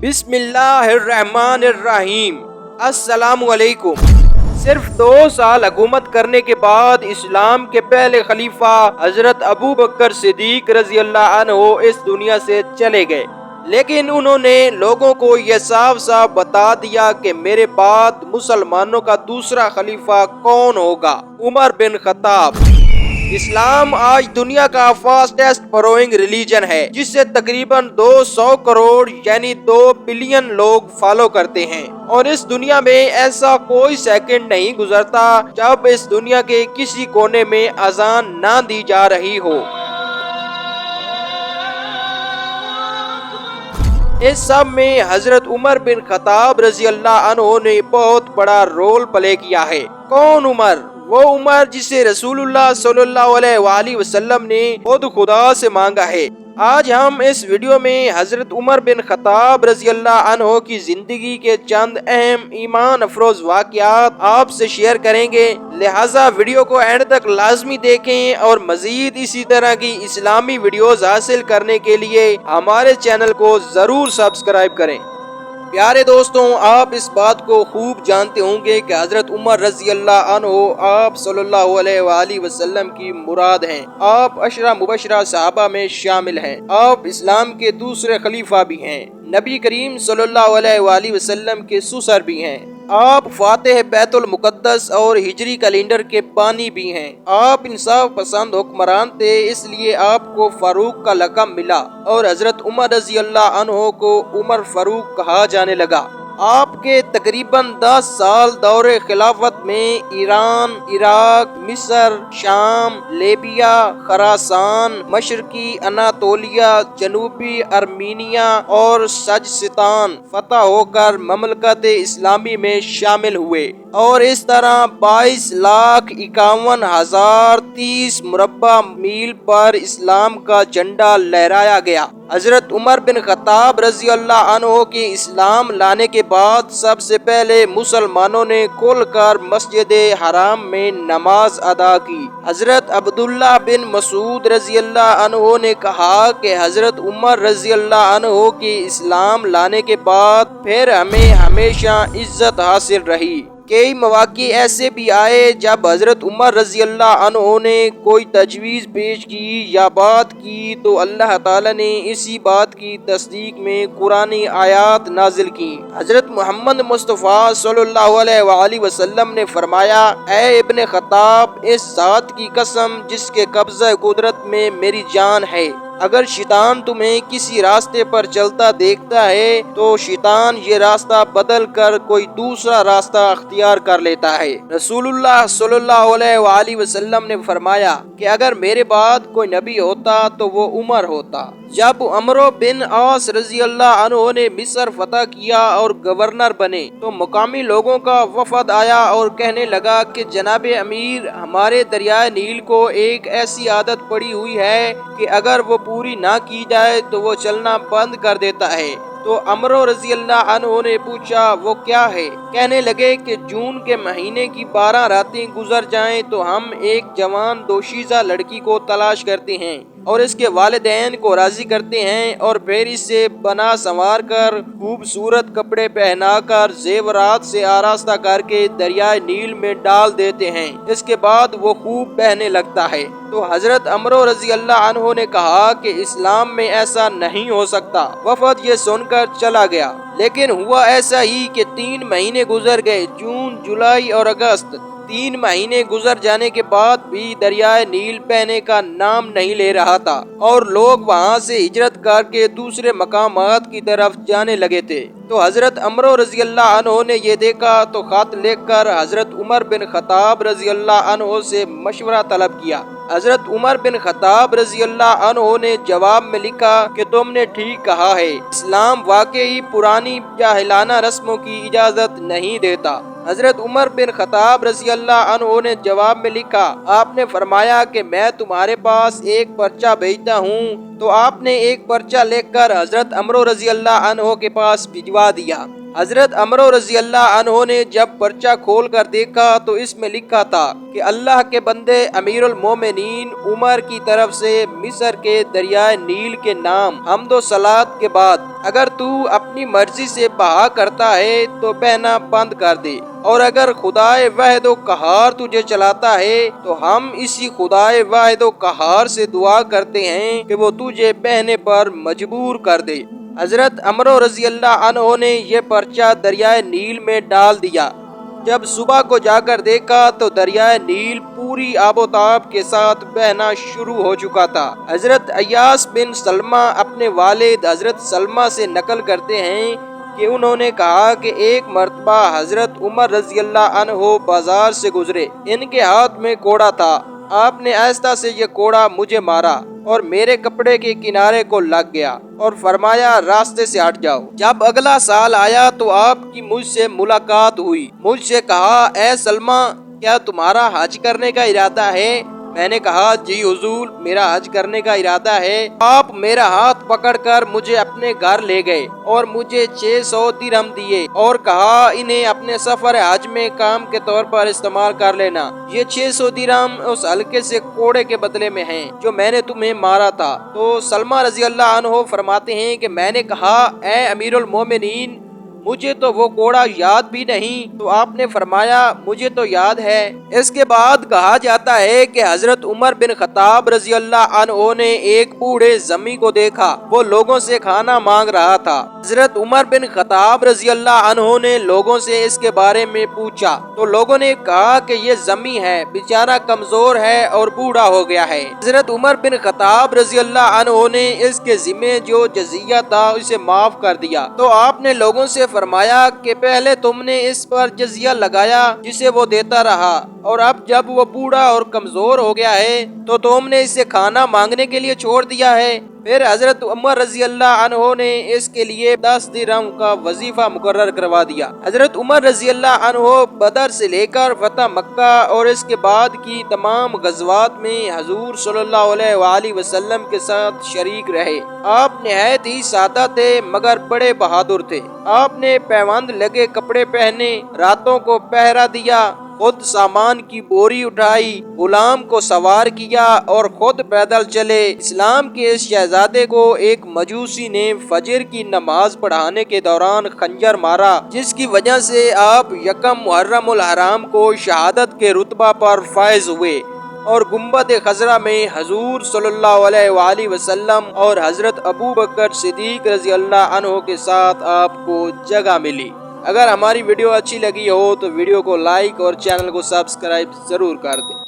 बिस्मिल्लाहिर्रहमानिर्रहीम। अस्सलामु अलैकुम। सिर्फ 2 साल हुकूमत करने के बाद इस्लाम के पहले खलीफा हजरत अबू बकर सिद्दीक रजी अल्लाह अन्हु इस दुनिया से चले गए, लेकिन उन्होंने लोगों को यह साफ साफ बता दिया कि मेरे बाद मुसलमानों का दूसरा खलीफा कौन होगा, उमर बिन खत्ताब। इस्लाम आज दुनिया का फास्टेस्ट ग्रोइंग रिलीजन है, जिसे तकरीबन 200 करोड़ यानी 2 बिलियन लोग फॉलो करते हैं। और इस दुनिया में ऐसा कोई सेकंड नहीं गुजरता जब इस दुनिया के किसी कोने में अजान ना दी जा रही हो। इस सब में हजरत उमर बिन खत्ताब रजी अल्लाह अन्हु ने बहुत बड़ा रोल प्ले किया है। कौन उमर? वो उमर जिसे रसूलुल्लाह सल्लल्लाहु अलैहि वसल्लम ने खुद खुदा से मांगा है। आज हम इस वीडियो में हजरत उमर बिन खत्ताब रजी अल्लाह अन्हु की जिंदगी के चंद अहम ईमान अफरोज वाक़यात आपसे शेयर करेंगे, लिहाजा वीडियो को एंड तक लाजमी देखें और मजीद इसी तरह की इस्लामी वीडियोस हासिल करने के लिए हमारे चैनल को जरूर सब्सक्राइब करें। प्यारे दोस्तों, आप इस बात को खूब जानते होंगे कि हजरत उमर रजी अल्लाह अन्हु आप सल्लल्लाहु अलैहि वसल्लम की मुराद हैं। आप अशरा मुबशरा सहाबा में शामिल हैं। आप इस्लाम के दूसरे खलीफा भी हैं। नबी करीम सल्लल्लाहु अलैहि वसल्लम के सुसर भी हैं। आप फातिह बैतुल मुकद्दस और हिजरी कैलेंडर के बानी भी हैं। आप इंसाफ पसंद हुक्मरान थे, इसलिए आपको फारूक का लक़ब मिला और हजरत उमर रजी अल्लाह अन्हु को उमर फारूक कहा जाने लगा। आपके तकरीबन 10 साल दौरे खिलाफत में ईरान, इराक, मिस्र, शाम, लेबिया, खरासान, मशरकी अनातोलिया, जनूबी अर्मीनिया और सजस्तान फतह होकर ममलकत इस्लामी में शामिल हुए और इस तरह 22,51,030 मुरब्बा मील पर इस्लाम का झंडा लहराया गया। हजरत उमर बिन खत्ताब रजी अल्लाह अन्हु के इस्लाम लाने के बाद सबसे पहले मुसलमानों ने खुलकर मस्जिद हराम में नमाज अदा की। हजरत अब्दुल्लाह बिन मसूद रजी अल्लाह अन्हु ने कहा कि हजरत उमर रजी अल्लाह अन्हु के इस्लाम लाने के बाद फिर हमें हमेशा इज्जत हासिल रही। कई मौके ऐसे भी आए जब हजरत उमर रजी अल्लाह अन्हु ने कोई तजवीज़ पेश की या बात की तो अल्लाह ताला ने इसी बात की तस्दीक में कुरानी आयात नाजिल की। हजरत मोहम्मद मुस्तफ़ा सल्लल्लाहु अलैहि वसल्लम ने फरमाया, ऐ इब्ने खत्ताब, इस ज़ात की कसम जिसके कब्ज़ा कुदरत में मेरी जान है, अगर शैतान तुम्हें किसी रास्ते पर चलता देखता है तो शैतान ये रास्ता बदल कर कोई दूसरा रास्ता अख्तियार कर लेता है। रसूलुल्लाह सल्लल्लाहु अलैहि वसल्लम ने फरमाया कि अगर मेरे बाद कोई नबी होता तो वो उमर होता। जब अमरो बिन आस रजी अल्लाह अन्हु ने मिस्र फतह किया और गवर्नर बने तो मुकामी लोगों का वफद आया और कहने लगा कि जनाब अमीर, हमारे दरियाए नील को एक ऐसी आदत पड़ी हुई है कि अगर वो पूरी ना की जाए तो वो चलना बंद कर देता है। तो अमरो रजी अल्लाह अन्हु ने पूछा, वो क्या है? कहने लगे कि जून के महीने की 12 रातें गुजर जाएं तो हम एक जवान दोशीज़ा लड़की को तलाश करते हैं और इसके वालिदैन को राजी करते हैं और फिर इसे बना संवार कर खूबसूरत कपड़े पहनाकर जेवरात से आरास्ता करके दरियाए नील में डाल देते हैं। इसके बाद वो खूब बहने लगता है। तो हजरत अमरो रजी अल्लाह अन्हु ने कहा कि इस्लाम में ऐसा नहीं हो सकता। वफद ये सुनकर चला गया, लेकिन हुआ ऐसा ही कि 3 महीने गुजर गए। जून, जुलाई और अगस्त 3 महीने गुजर जाने के बाद भी दरियाए नील बहने का नाम नहीं ले रहा था और लोग वहाँ से हिजरत करके दूसरे मकामात की तरफ जाने लगे थे। तो हजरत अमरो रजी अल्लाह अन्हु ने ये देखा तो खत लिखकर हजरत उमर बिन खत्ताब रजी अल्लाह अन्हु से मशवरा तलब किया। हजरत उमर बिन खत्ताब रजी अल्लाह अन्हु ने जवाब में लिखा कि तुमने ठीक कहा है, इस्लाम वाकई पुरानी जाहिलाना रस्मों की इजाजत नहीं देता। हजरत उमर बिन खत्ताब रजी अल्लाह अन्हु ने जवाब में लिखा, आपने फरमाया कि मैं तुम्हारे पास एक पर्चा भेजता हूँ। तो आपने एक पर्चा लेकर हजरत अमरो रजी अल्लाह अन्हु के पास भिजवा दिया। حضرت عمر رضی اللہ عنہ نے جب پرچہ کھول کر دیکھا تو اس میں لکھا تھا کہ اللہ کے بندے امیر المومنین عمر کی طرف سے مصر کے دریائے نیل کے نام حمد و صلات کے بعد اگر تو اپنی مرضی سے بہا کرتا ہے تو بہنا بند کر دے، اور اگر خدائے واحد و قہار تجھے چلاتا ہے تو ہم اسی خدائے واحد و قہار سے دعا کرتے ہیں کہ وہ تجھے بہنے پر مجبور کر دے۔ حضرت عمر رضی اللہ عنہ نے یہ پرچہ دریائے نیل میں ڈال دیا۔ جب صبح کو جا کر دیکھا تو دریائے نیل پوری آب و تاب کے ساتھ بہنا شروع ہو چکا تھا۔ حضرت ایاس بن سلمہ اپنے والد حضرت سلمہ سے نقل کرتے ہیں کہ انہوں نے کہا کہ ایک مرتبہ حضرت عمر رضی اللہ عنہ بازار سے گزرے، ان کے ہاتھ میں کوڑا تھا، آپ نے آہستہ سے یہ کوڑا مجھے مارا اور میرے کپڑے کے کنارے کو لگ گیا اور فرمایا راستے سے ہٹ جاؤ۔ جب اگلا سال آیا تو آپ کی مجھ سے ملاقات ہوئی، مجھ سے کہا اے سلمہ کیا تمہارا حج کرنے کا ارادہ ہے؟ میں نے کہا جی حضور میرا حج کرنے کا ارادہ ہے۔ آپ میرا ہاتھ پکڑ کر مجھے اپنے گھر لے گئے اور مجھے 600 درہم دیے اور کہا انہیں اپنے سفر حج میں کام کے طور پر استعمال کر لینا، یہ 600 درہم اس ہلکے سے کوڑے کے بدلے میں ہیں جو میں نے تمہیں مارا تھا۔ تو سلمہ رضی اللہ عنہ فرماتے ہیں کہ میں نے کہا اے امیر المومنین مجھے تو وہ کوڑا یاد بھی نہیں، تو آپ نے فرمایا مجھے تو یاد ہے۔ اس کے بعد کہا جاتا ہے کہ حضرت عمر بن خطاب رضی اللہ عنہ نے ایک بوڑھے زمی کو دیکھا، وہ لوگوں سے کھانا مانگ رہا تھا۔ حضرت عمر بن خطاب رضی اللہ عنہ نے لوگوں سے اس کے بارے میں پوچھا تو لوگوں نے کہا کہ یہ زمی ہے، بیچارہ کمزور ہے اور بوڑھا ہو گیا ہے۔ حضرت عمر بن خطاب رضی اللہ عنہ نے اس کے ذمے جو جزیہ تھا اسے معاف کر دیا، تو آپ نے لوگوں سے فرمایا کہ پہلے تم نے اس پر جزیہ لگایا جسے وہ دیتا رہا، اور اب جب وہ بوڑھا اور کمزور ہو گیا ہے تو تم نے اسے کھانا مانگنے کے لیے چھوڑ دیا ہے۔ پھر حضرت عمر رضی اللہ عنہ نے اس کے لیے 10 درہم کا وظیفہ مقرر کروا دیا۔ حضرت عمر رضی اللہ عنہ بدر سے لے کر فتح مکہ اور اس کے بعد کی تمام غزوات میں حضور صلی اللہ علیہ وآلہ وسلم کے ساتھ شریک رہے۔ آپ نہایت ہی سادہ تھے مگر بڑے بہادر تھے۔ آپ نے پیوند لگے کپڑے پہنے، راتوں کو پہرا دیا، خود سامان کی بوری اٹھائی، غلام کو سوار کیا اور خود پیدل چلے۔ اسلام کے اس شہزادے کو ایک مجوسی نے فجر کی نماز پڑھانے کے دوران خنجر مارا، جس کی وجہ سے آپ یکم محرم الحرام کو شہادت کے رتبہ پر فائز ہوئے، اور گنبد خضرا میں حضور صلی اللہ علیہ وآلہ وسلم اور حضرت ابو بکر صدیق رضی اللہ عنہ کے ساتھ آپ کو جگہ ملی۔ اگر ہماری ویڈیو اچھی لگی ہو تو ویڈیو کو لائک اور چینل کو سبسکرائب ضرور کر دیں۔